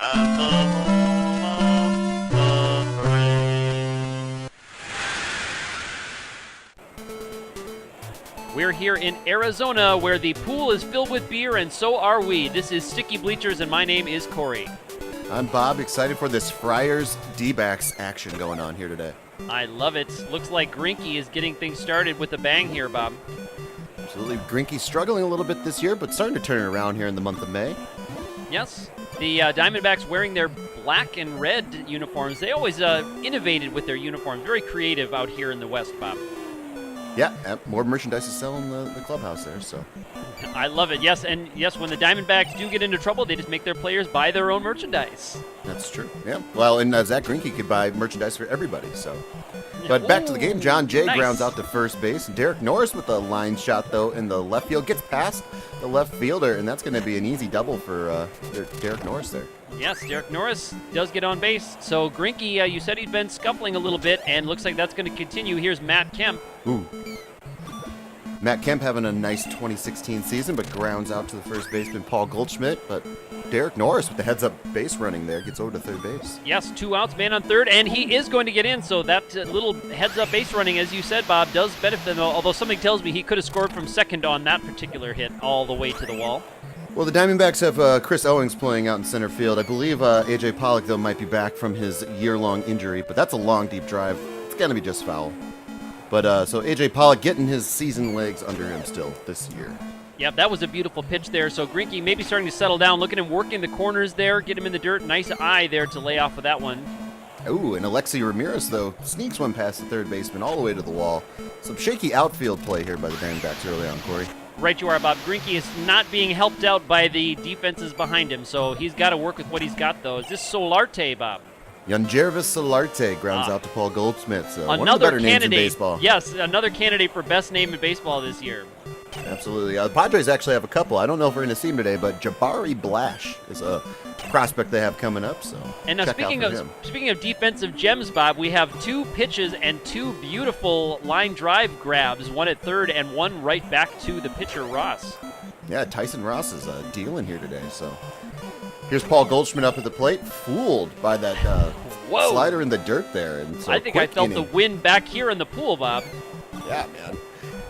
at the home of the brave. We're here in Arizona where the pool is filled with beer and so are we. This is Sticky Bleachers and my name is Cory. I'm Bob, excited for this Friars D-backs action going on here today. I love it. Looks like Grinky is getting things started with a bang here, Bob. Absolutely. Grinky's struggling a little bit this year, but starting to turn it around here in the month of May. Yes, the Diamondbacks wearing their black and red uniforms. They always innovated with their uniforms. Very creative out here in the West, Bob. Yeah, more merchandise to sell in the clubhouse there, so. I love it, yes. And yes, when the Diamondbacks do get into trouble, they just make their players buy their own merchandise. That's true, yeah. Well, and Zach Greinke could buy merchandise for everybody, so. But back to the game, John Jay nice. Grounds out to first base. Derek Norris with a line shot, though, in the left field. Gets past the left fielder, and that's going to be an easy double for Derek Norris there. Yes, Derek Norris does get on base. So Greinke, you said he'd been scuffling a little bit, and looks like that's going to continue. Here's Matt Kemp. Ooh. Matt Kemp having a nice 2016 season, but grounds out to the first baseman Paul Goldschmidt. But Derek Norris with the heads-up base running there gets over to third base. Yes, 2 outs, man on third, and he is going to get in. So that little heads-up base running, as you said, Bob, does benefit him. Although something tells me he could have scored from second on that particular hit all the way to the wall. Well, the Diamondbacks have Chris Owings playing out in center field. I believe A.J. Pollock, though, might be back from his year-long injury, but that's a long, deep drive. It's going to be just foul. But so A.J. Pollock getting his season legs under him still this year. Yep, that was a beautiful pitch there. So Greinke maybe starting to settle down. Look at him working the corners there, get him in the dirt. Nice eye there to lay off with that one. Ooh, and Alexi Ramirez, though, sneaks one past the third baseman all the way to the wall. Some shaky outfield play here by the Diamondbacks early on, Cory. Right you are, Bob. Greinke is not being helped out by the defenses behind him, so he's got to work with what he's got, though. Is this Solarte, Bob? Yangervis Solarte grounds out to Paul Goldsmith. So one of the Another better names in candidate. baseball. Yes, another candidate for best name in baseball this year. Absolutely. The Padres actually have a couple. I don't know if we're going to see him today, but Jabari Blash is a prospect they have coming up. So and now check out for him. speaking of defensive gems, Bob, we have 2 pitches and 2 beautiful line drive grabs, one at third and one right back to the pitcher Ross. Yeah, Tyson Ross is dealing here today. So here's Paul Goldschmidt up at the plate, fooled by that slider in the dirt there. And so I think I felt the wind back here in the pool, Bob. Yeah, man.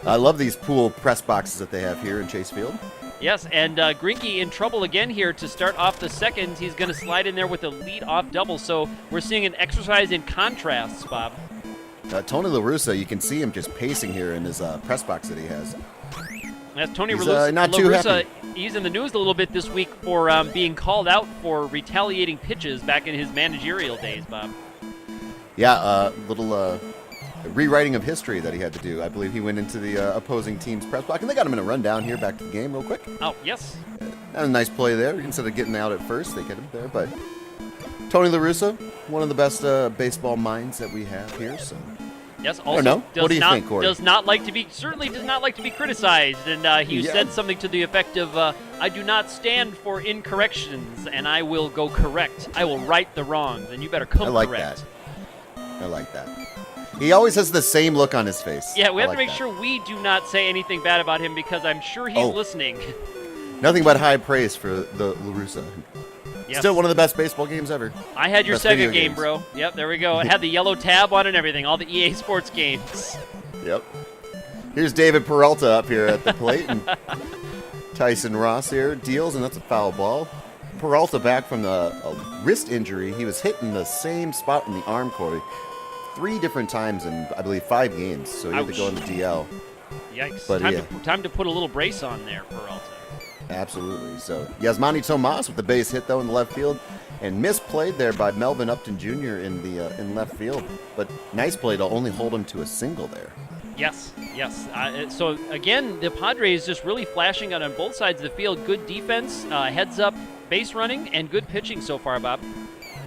I love these pool press boxes that they have here in Chase Field. Yes, and Greinke in trouble again here to start off the second. He's going to slide in there with a lead-off double, so we're seeing an exercise in contrasts, Bob. Tony La Russa, you can see him just pacing here in his press box that he has. That's Tony He's, La not too Russa. happy. He's in the news a little bit this week for being called out for retaliating pitches back in his managerial days, Bob. Yeah, little rewriting of history that he had to do. I believe he went into the opposing team's press box, and they got him in a rundown here back to the game real quick. Oh, yes. That was a nice play there. Instead of getting out at first, they get him there. But Tony La Russa, one of the best baseball minds that we have here. So yes, also I don't know. What do you think, Cory? Certainly does not like to be criticized, and he said something to the effect of, I do not stand for incorrections, and I will go correct. I will right the wrongs, and you better come correct. I like that. He always has the same look on his face. Yeah, we have to make sure we do not say anything bad about him because I'm sure he's listening. Nothing but high praise for the La Russa. Yes. Still one of the best baseball games ever. I had your Best Sega video game, games. bro. Yep, there we go. It had the yellow tab on and everything, all the EA Sports games. Yep. Here's David Peralta up here at the plate. And Tyson Ross here deals, and that's a foul ball. Peralta back from the wrist injury. He was hit in the same spot in the arm, Cory, 3 different times in, I believe, 5 games. So he had to go in the DL. Yikes. But, time to put a little brace on there, Peralta. Absolutely. So Yasmani Tomas with the base hit, though, in the left field. And misplayed there by Melvin Upton Jr. in left field. But nice play to only hold him to a single there. Yes. So, again, the Padres just really flashing out on both sides of the field. Good defense, heads-up base running, and good pitching so far, Bob.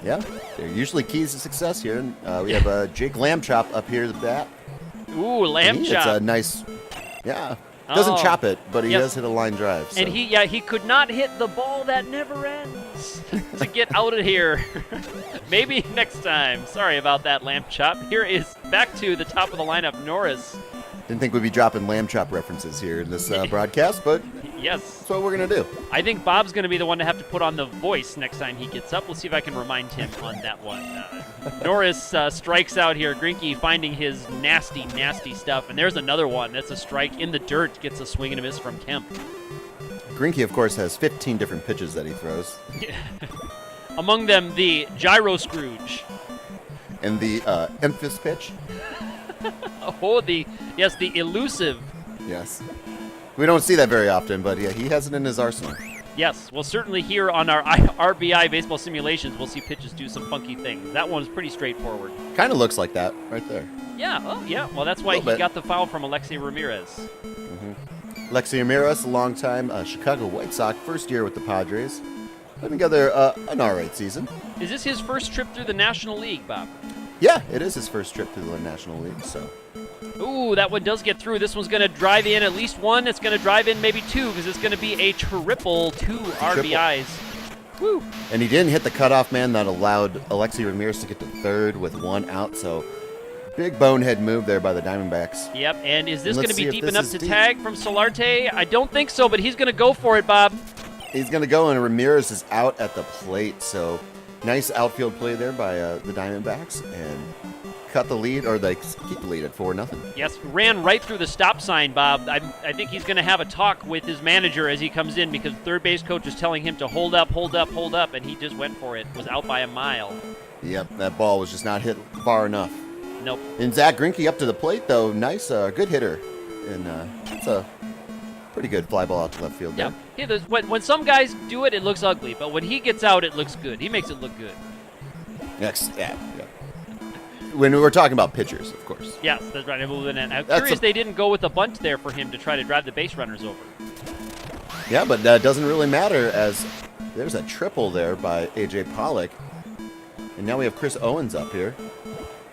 Yeah, they're usually keys to success here. And we have Jake Lambchop up here at the bat. Ooh, Lambchop. It's a nice, doesn't chop it, but he does hit a line drive. So. And he could not hit the ball that never ends to get out of here. Maybe next time. Sorry about that, Lambchop. Here is back to the top of the lineup, Norris. Didn't think we'd be dropping lamb chop references here in this broadcast, but Yes. That's what we're going to do. I think Bob's going to be the one to have to put on the voice next time he gets up. We'll see if I can remind him on that one. Norris strikes out here. Greinke finding his nasty, nasty stuff. And there's another one. That's a strike in the dirt. Gets a swing and a miss from Kemp. Greinke, of course, has 15 different pitches that he throws. Among them, the gyro Scrooge. And the Memphis pitch. Oh, the elusive. Yes. We don't see that very often, but yeah, he has it in his arsenal. Yes, well, certainly here on our R.B.I. baseball simulations, we'll see pitches do some funky things. That one's pretty straightforward. Kind of looks like that right there. Yeah, oh, yeah. Well, that's why he got the foul from Alexei Ramirez. Alexei Ramirez, a longtime Chicago White Sox, first year with the Padres. Putting together an all right season. Is this his first trip through the National League, Bob? Yeah, it is his first trip through the National League, so. Ooh, that one does get through. This one's going to drive in at least one. It's going to drive in maybe two because it's going to be a triple, two RBIs. Woo. And he didn't hit the cutoff man that allowed Alexei Ramirez to get to third with one out, so big bonehead move there by the Diamondbacks. Yep, and is this And going to let's be see if deep this enough is to deep. tag from Solarte? I don't think so, but he's going to go for it, Bob. He's going to go, and Ramirez is out at the plate, so nice outfield play there by the Diamondbacks, and cut the lead, or they keep the lead at 4-0. Yes, ran right through the stop sign, Bob. I think he's going to have a talk with his manager as he comes in because the third base coach is telling him to hold up, hold up, hold up, and he just went for it. Was out by a mile. Yep, that ball was just not hit far enough. Nope. And Zach Greinke up to the plate, though. Nice, good hitter. And it's a pretty good fly ball out to left field there. Yeah, when some guys do it, it looks ugly. But when he gets out, it looks good. He makes it look good. Next, yeah. When we're talking about pitchers, of course. Yes, that's right. I'm curious they didn't go with a bunt there for him to try to drive the base runners over. Yeah, but that doesn't really matter as there's a triple there by A.J. Pollock. And now we have Chris Owens up here.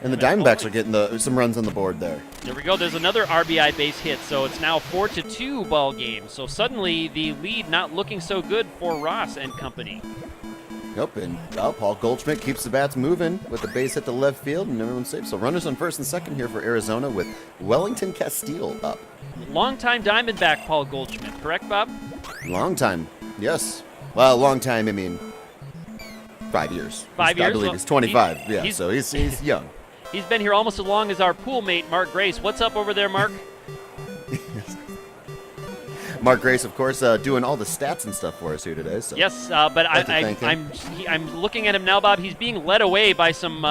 And the Diamondbacks are getting some runs on the board there. There we go. There's another RBI base hit, so it's now 4-2 ball game. So suddenly the lead not looking so good for Ross and company. Nope, and Paul Goldschmidt keeps the bats moving with the base hit to left field, and everyone's safe. So runners on first and second here for Arizona with Wellington Castile up. Longtime Diamondback Paul Goldschmidt, correct, Bob? Long time, yes. Well, long time, I mean 5 years. 5 years? I believe he's 25, so he's young. He's been here almost as long as our pool mate, Mark Grace. What's up over there, Mark? Mark Grace, of course, doing all the stats and stuff for us here today. So yes, but I'm looking at him now, Bob. He's being led away by some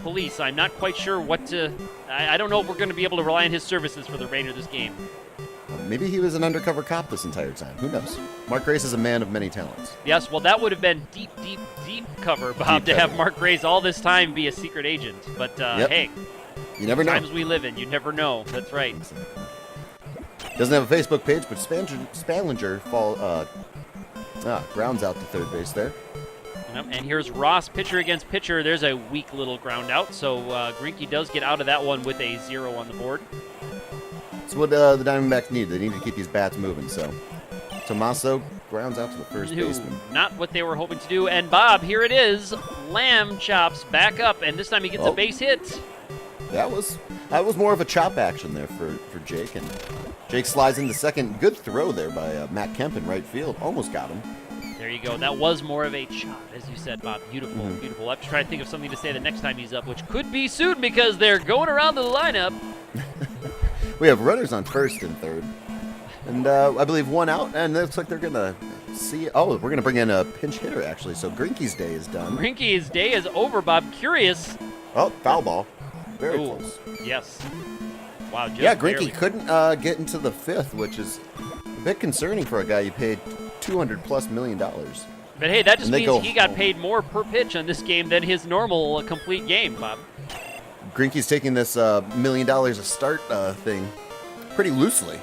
police. I'm not quite sure what to. I don't know if we're going to be able to rely on his services for the remainder of this game. Maybe he was an undercover cop this entire time. Who knows? Mark Grace is a man of many talents. Yes, well, that would have been deep cover, Bob, to have Mark Grace all this time be a secret agent. But hey, you never know. Times we live in, you never know. That's right. Doesn't have a Facebook page, but Spallinger grounds out to third base there. Yep, and here's Ross, pitcher against pitcher. There's a weak little ground out, so Greinke does get out of that one with a 0 on the board. That's what the Diamondbacks need. They need to keep these bats moving, so Tommaso grounds out to the first baseman. Not what they were hoping to do, and Bob, here it is. Lamb chops back up, and this time he gets a base hit. That was more of a chop action there for Jake, and Jake slides into second. Good throw there by Matt Kemp in right field. Almost got him. There you go. That was more of a chop, as you said, Bob. Beautiful, beautiful. I have to try to think of something to say the next time he's up, which could be soon because they're going around the lineup. We have runners on first and third, and I believe one out, and it looks like they're going to see. Oh, we're going to bring in a pinch hitter, actually, so Greinke's day is done. Greinke's day is over, Bob. Curious. Oh, foul ball. Very close. Yes. Wow, just Greinke couldn't get into the fifth, which is a bit concerning for a guy you paid $200+ million. But hey, that just means he got paid more per pitch on this game than his normal complete game, Bob. Greinke's taking this $1 million a start thing pretty loosely.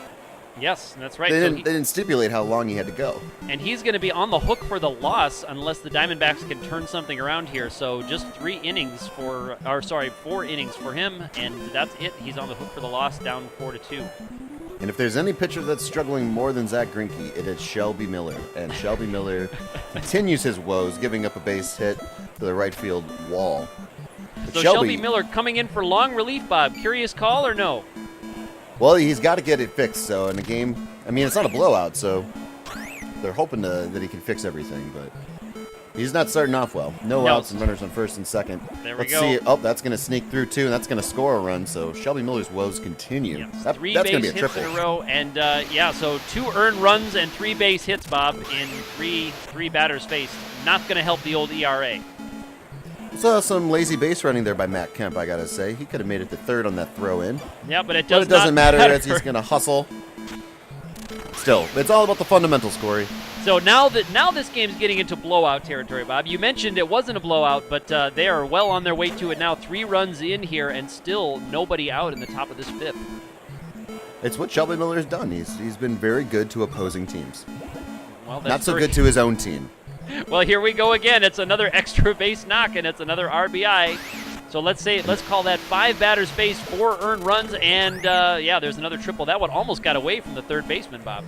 Yes, that's right. They didn't stipulate how long he had to go. And he's going to be on the hook for the loss unless the Diamondbacks can turn something around here. So just 4 innings for him, and that's it. He's on the hook for the loss, down 4-2. And if there's any pitcher that's struggling more than Zach Greinke, it is Shelby Miller. And Shelby Miller continues his woes, giving up a base hit to the right field wall. But so Shelby Miller coming in for long relief, Bob. Curious call or no? Well, he's got to get it fixed. So in a game, I mean, it's not a blowout, so they're hoping that he can fix everything, but he's not starting off well. No outs and runners on first and second. There we Let's go. see. Oh, that's going to sneak through, too, and that's going to score a run, so Shelby Miller's woes continue. Yeah, That's three going to base be a hits triple. in a row, and so 2 earned runs and 3 base hits, Bob, in three batters faced. Not going to help the old ERA. Saw some lazy base running there by Matt Kemp, I got to say. He could have made it to third on that throw in. Yeah, but it But does it doesn't not matter as he's going to hustle. Still, it's all about the fundamentals, Corey. So now this game's getting into blowout territory, Bob. You mentioned it wasn't a blowout, but they are well on their way to it now. 3 runs in here, and still nobody out in the top of this 5th. It's what Shelby Miller's done. He's been very good to opposing teams. Well, Not so good to his own team. Well, here we go again. It's another extra base knock, and it's another RBI. So let's call that 5 batters faced, 4 earned runs, and there's another triple. That one almost got away from the third baseman, Bob.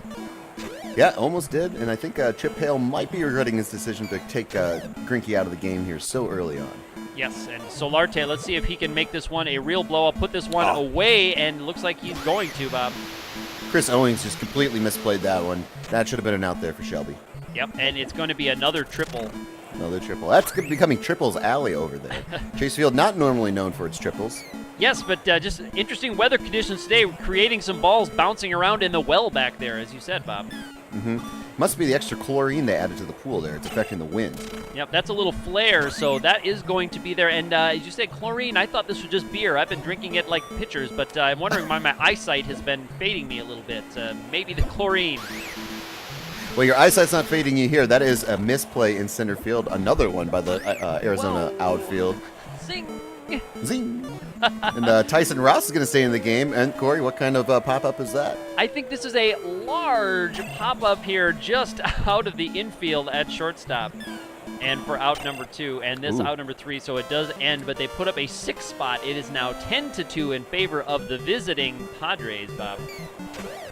Yeah, almost did, and I think Chip Hale might be regretting his decision to take Greinke out of the game here so early on. Yes, and Solarte, let's see if he can make this one a real blowout, put this one away, and looks like he's going to, Bob. Chris Owings just completely misplayed that one. That should have been an out there for Shelby. Yep, and it's going to be another triple. Another triple. That's becoming Triples Alley over there. Chase Field, not normally known for its triples. Yes, but just interesting weather conditions today, creating some balls bouncing around in the well back there, as you said, Bob. Must be the extra chlorine they added to the pool there. It's affecting the wind. Yep, that's a little flare, so that is going to be there. And as you said, chlorine, I thought this was just beer. I've been drinking it like pitchers, but I'm wondering why my eyesight has been fading me a little bit. Maybe the chlorine. Well, your eyesight's not fading you here. That is a misplay in center field. Another one by the Arizona outfield. Zing! Zing! And Tyson Ross is going to stay in the game. And, Corey, what kind of pop-up is that? I think this is a large pop-up here just out of the infield at shortstop. And for out number 2, and this out number 3, so it does end, but they put up a 6 spot. It is now 10-2 in favor of the visiting Padres, Bob.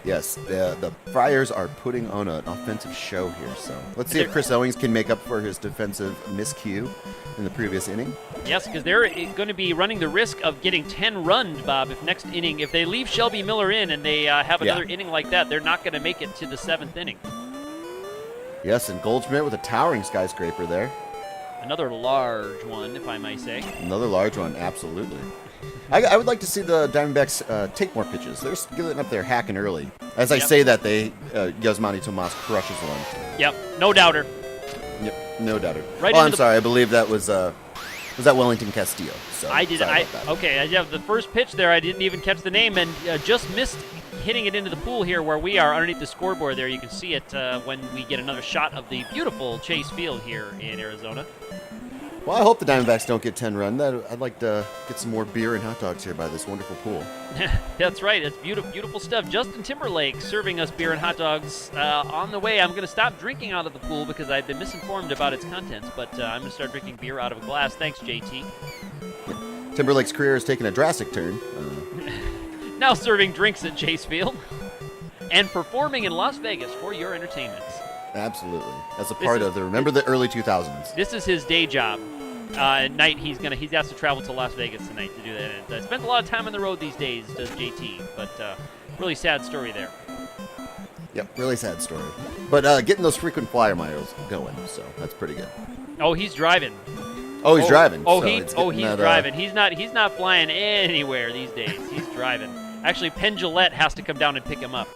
Yes, the Friars are putting on an offensive show here. So let's see if Chris Owings can make up for his defensive miscue in the previous inning. Yes, because they're going to be running the risk of getting 10 runs, Bob, if they leave Shelby Miller in and they have another inning like that, they're not going to make it to the 7th inning. Yes, and Goldschmidt with a towering skyscraper there. Another large one, if I may say. Another large one, absolutely. I would like to see the Diamondbacks take more pitches. They're getting up there hacking early. As I say that, Yasmani Tomas crushes one. Yep, no doubter. Yep, no doubter. Right I'm sorry. I believe that was that Wellington Castillo. So I did. Okay. Yeah, the first pitch there, I didn't even catch the name and just missed hitting it into the pool here where we are underneath the scoreboard. There, you can see it when we get another shot of the beautiful Chase Field here in Arizona. Well, I hope the Diamondbacks don't get 10 run. I'd like to get some more beer and hot dogs here by this wonderful pool. That's right. It's beautiful stuff. Justin Timberlake serving us beer and hot dogs on the way. I'm going to stop drinking out of the pool because I've been misinformed about its contents, but I'm going to start drinking beer out of a glass. Thanks, JT. Timberlake's career has taken a drastic turn. Now serving drinks at Chase Field and performing in Las Vegas for your entertainment. Absolutely. As a part of remember the early 2000s. This is his day job. At night, he's has to travel to Las Vegas tonight to do that. And spends a lot of time on the road these days, does JT. But really sad story there. Yep, really sad story. But getting those frequent flyer miles going, so that's pretty good. Oh, he's driving. Oh, he's driving. He's driving. He's not flying anywhere these days. He's driving. Actually, Penn Jillette has to come down and pick him up.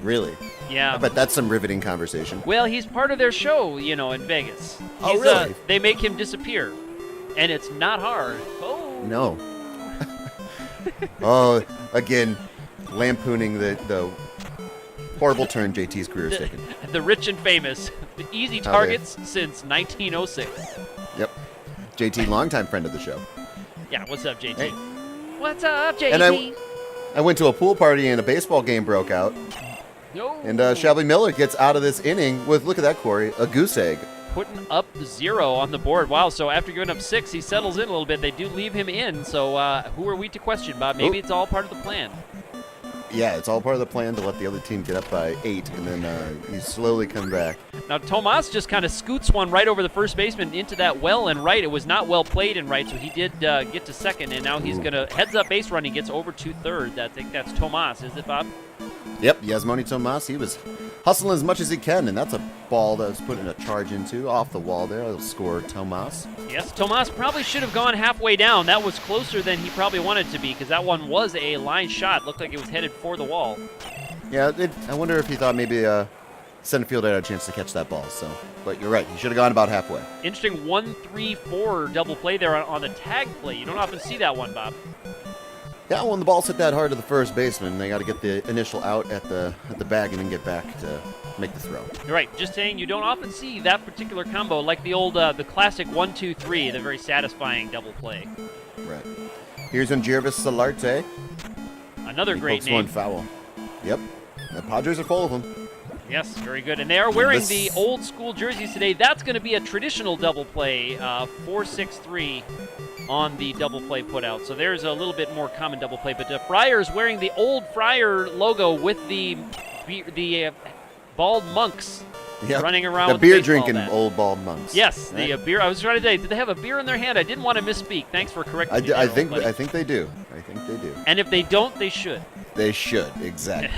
Really? Yeah. I bet that's some riveting conversation. Well, he's part of their show, in Vegas. Oh, really? They make him disappear, and it's not hard. Oh. No. Oh, again, lampooning the horrible turn JT's career has taken. The rich and famous. The easy targets since 1906. Yep. JT, longtime friend of the show. Yeah, what's up, JT? Hey. What's up, JT? And I went to a pool party and a baseball game broke out. No. And Shelby Miller gets out of this inning with, look at that, Corey, a goose egg. Putting up 0 on the board. Wow, so after giving up 6, he settles in a little bit. They do leave him in, so who are we to question, Bob? Maybe it's all part of the plan. Yeah, it's all part of the plan to let the other team get up by 8, and then you slowly come back. Now, Tomas just kind of scoots one right over the first baseman into that well and right. It was not well played in right, so he did get to second, and now he's going to heads-up base run. He gets over to third. I think that's Tomas, is it, Bob? Yep, Yasmani Tomas. He was hustling as much as he can, and that's a ball that was putting a charge into off the wall there. It'll score Tomas. Yes, Tomas probably should have gone halfway down. That was closer than he probably wanted to be because that one was a line shot. Looked like it was headed for the wall. Yeah, I wonder if he thought maybe center field had a chance to catch that ball. So, but you're right. He should have gone about halfway. Interesting 1-3-4 double play there on the tag play. You don't often see that one, Bob. Yeah, when the ball's hit that hard to the first baseman, they got to get the initial out at the bag and then get back to make the throw. You're right. Just saying, you don't often see that particular combo like the old, the classic 1-2-3, the very satisfying double play. Right. Here's Jervis Solarte. Another great pokes name. one foul. Yep. The Padres are full of them. Yes, very good. And they are wearing the old school jerseys today. That's going to be a traditional double play, 4-6-3 on the double play put out. So there's a little bit more common double play. But the Friars wearing the old Friar logo with the bald monks running around the with beer the baseball drinking bat. old bald monks. Yes, right? the beer. I was trying to say, did they have a beer in their hand? I didn't want to misspeak. Thanks for correcting me. I think they do. I think they do. And if they don't, they should. They should, exactly.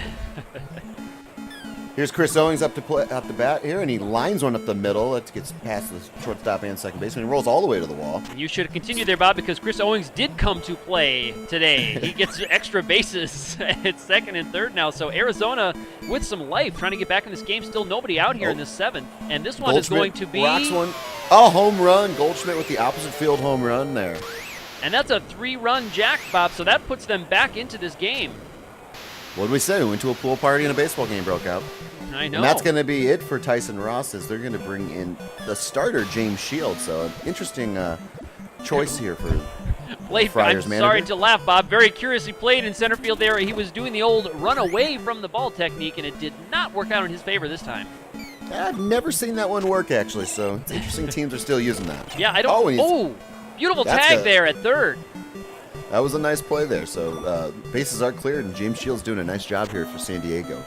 Here's Chris Owings up the bat here, and he lines one up the middle. That gets past the shortstop and second baseman. He rolls all the way to the wall. You should continue there, Bob, because Chris Owings did come to play today. He gets extra bases at second and third now. So Arizona with some life, trying to get back in this game. Still nobody out here in this seventh. And this one is going to be... rocks one. Oh, home run. Goldschmidt with the opposite field home run there. And that's a 3-run jack, Bob, so that puts them back into this game. What did we say? We went to a pool party and a baseball game broke out. I know. And that's going to be it for Tyson Ross, as they're going to bring in the starter, James Shields. So an interesting choice here for Friars I'm manager. sorry to laugh, Bob. Very curiously played in center field there. He was doing the old run away from the ball technique, and it did not work out in his favor this time. I've never seen that one work, actually, so it's interesting teams are still using that. Yeah, I don't... Oh, beautiful tag there at third. That was a nice play there. So bases are cleared, and James Shields doing a nice job here for San Diego.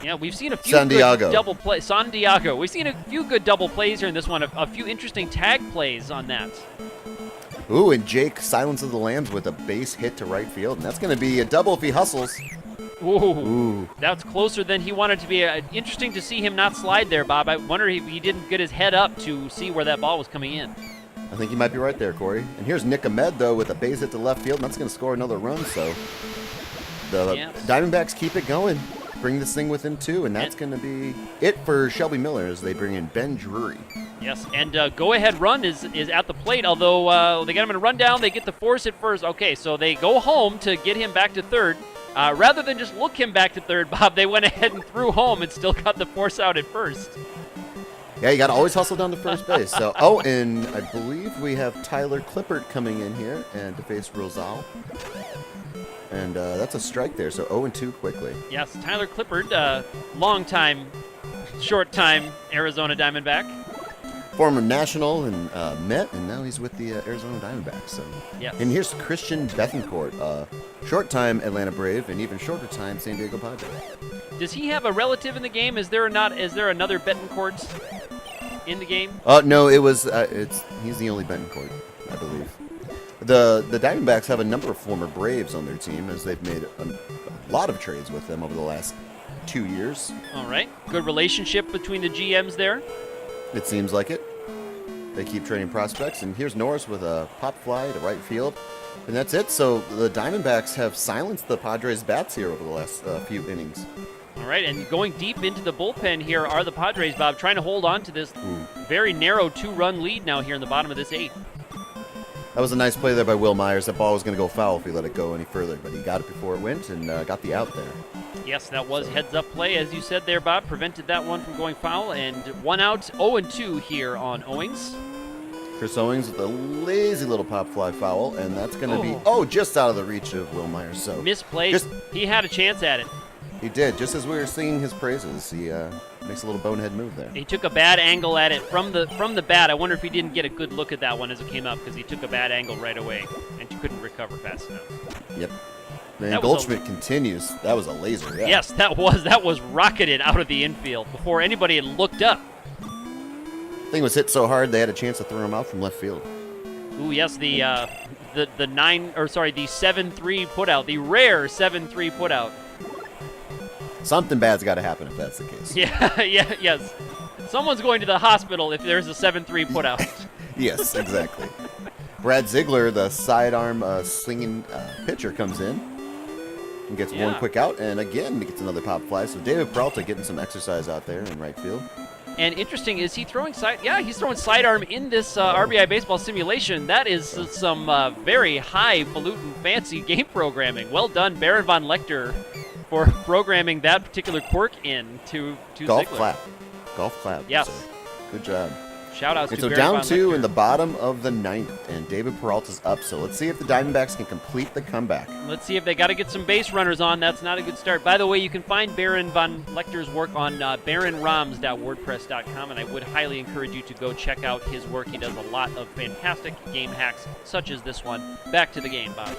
Yeah, we've seen a few good double plays. San Diego. We've seen a few good double plays here in this one. A few interesting tag plays on that. Ooh, and Jake Silence of the Lambs with a base hit to right field, and that's going to be a double if he hustles. Ooh. That's closer than he wanted to be. Interesting to see him not slide there, Bob. I wonder if he didn't get his head up to see where that ball was coming in. I think you might be right there, Corey. And here's Nick Ahmed, though, with a base hit to left field, and that's going to score another run. So the Diamondbacks keep it going, bring this thing within 2, and that's going to be it for Shelby Miller as they bring in Ben Drury. Yes, and go-ahead run is at the plate, although they got him in a rundown. They get the force at first. Okay, so they go home to get him back to third. Rather than just look him back to third, Bob, they went ahead and threw home and still got the force out at first. Yeah, you got to always hustle down to first base. So, oh, and I believe we have Tyler Clippert coming in here and to face Rosal. And that's a strike there, so 0-2 quickly. Yes, Tyler Clippert, long-time, short-time Arizona Diamondback. Former National and Met, and now he's with the Arizona Diamondbacks. So. Yes. And here's Christian Bethancourt, short-time Atlanta Brave and even shorter-time San Diego Padre. Does he have a relative in the game? Is there another Bethancourt in the game? No, it was he's the only Bethancourt, I believe. The Diamondbacks have a number of former Braves on their team, as they've made a lot of trades with them over the last 2 years. All right. Good relationship between the GMs there. It seems like it. They keep trading prospects, and here's Norris with a pop fly to right field. And that's it. So the Diamondbacks have silenced the Padres' bats here over the last few innings. All right, and going deep into the bullpen here are the Padres, Bob, trying to hold on to this very narrow 2-run lead now here in the bottom of this 8th. That was a nice play there by Will Myers. That ball was going to go foul if he let it go any further, but he got it before it went and got the out there. Yes, that was heads-up play, as you said there, Bob. Prevented that one from going foul, and 1 out, 0-2 here on Owings. Chris Owings with a lazy little pop fly foul, and that's going to be, just out of the reach of Will Myers. So misplaced. He had a chance at it. He did. Just as we were singing his praises, he makes a little bonehead move there. He took a bad angle at it from the bat. I wonder if he didn't get a good look at that one as it came up, because he took a bad angle right away and couldn't recover fast enough. Yep. And Goldschmidt continues. That was a laser. Yeah. Yes, that was rocketed out of the infield before anybody had looked up. Thing was hit so hard they had a chance to throw him out from left field. Ooh, yes, the 7-3 putout, the rare 7-3 putout. Something bad's got to happen if that's the case. Yes. Someone's going to the hospital if there's a 7-3 put out. Yes, exactly. Brad Ziegler, the sidearm slinging pitcher, comes in and gets one quick out, and again gets another pop fly. So David Peralta getting some exercise out there in right field. And interesting, is he throwing he's throwing sidearm in this RBI baseball simulation. That is some very highfalutin, fancy game programming. Well done, Baron von Lechter, for programming that particular quirk in to Golf Ziegler. Golf clap. Yes. So, good job. Shout-outs to so Baron down von 2 Lechter. in the bottom of the 9th, and David Peralta's up. So let's see if the Diamondbacks can complete the comeback. Let's see if they got to get some base runners on. That's not a good start. By the way, you can find Baron von Lechter's work on baronroms.wordpress.com, and I would highly encourage you to go check out his work. He does a lot of fantastic game hacks, such as this one. Back to the game, Bob.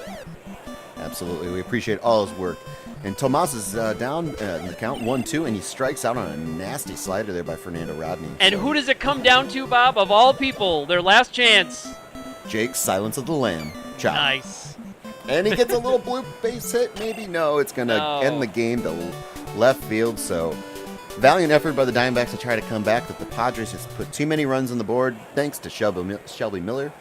Absolutely. We appreciate all his work. And Tomas is down in the count 1-2, and he strikes out on a nasty slider there by Fernando Rodney. And who does it come down to, Bob? Of all people, their last chance. Jake, Silence of the Lamb. Chop. Nice. And he gets a little blue base hit. Maybe no. It's going to end the game to left field. So valiant effort by the Diamondbacks to try to come back, but the Padres just put too many runs on the board thanks to Shelby Miller.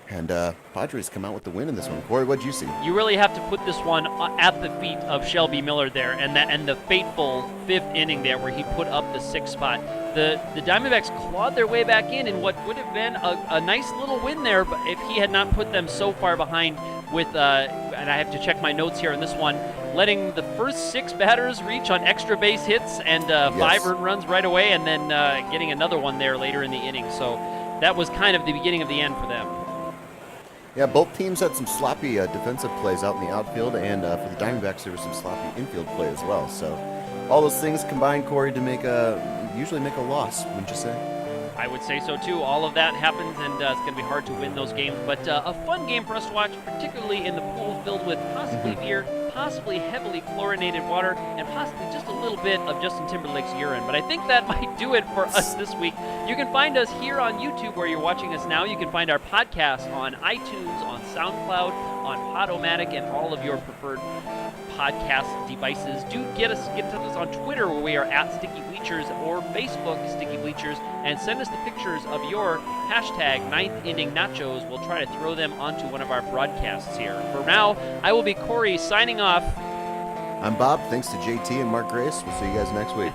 And Padres come out with the win in this one. Corey, what'd you see? You really have to put this one at the feet of Shelby Miller there, and the fateful 5th inning there where he put up the 6th spot. The Diamondbacks clawed their way back in what would have been a nice little win there, but if he had not put them so far behind with, and I have to check my notes here on this one, letting the first 6 batters reach on extra base hits and 5 earned runs right away, and then getting another one there later in the inning. So that was kind of the beginning of the end for them. Yeah, both teams had some sloppy defensive plays out in the outfield, and for the Diamondbacks, there was some sloppy infield play as well. So all those things combined, Corey, to usually make a loss, wouldn't you say? I would say so, too. All of that happens, and it's going to be hard to win those games. But a fun game for us to watch, particularly in the pool filled with possibly beer, possibly heavily chlorinated water, and possibly just a little bit of Justin Timberlake's urine. But I think that might do it for us this week. You can find us here on YouTube where you're watching us now. You can find our podcast on iTunes, on SoundCloud, on Podomatic, and all of your preferred podcast devices. Do get to us on Twitter where we are at Sticky Bleachers, or Facebook Sticky Bleachers, and send us the pictures of your hashtag 9th inning nachos. We'll try to throw them onto one of our broadcasts here. For now, I will be Corey signing off. I'm Bob. Thanks to JT and Mark Grace. We'll see you guys next week.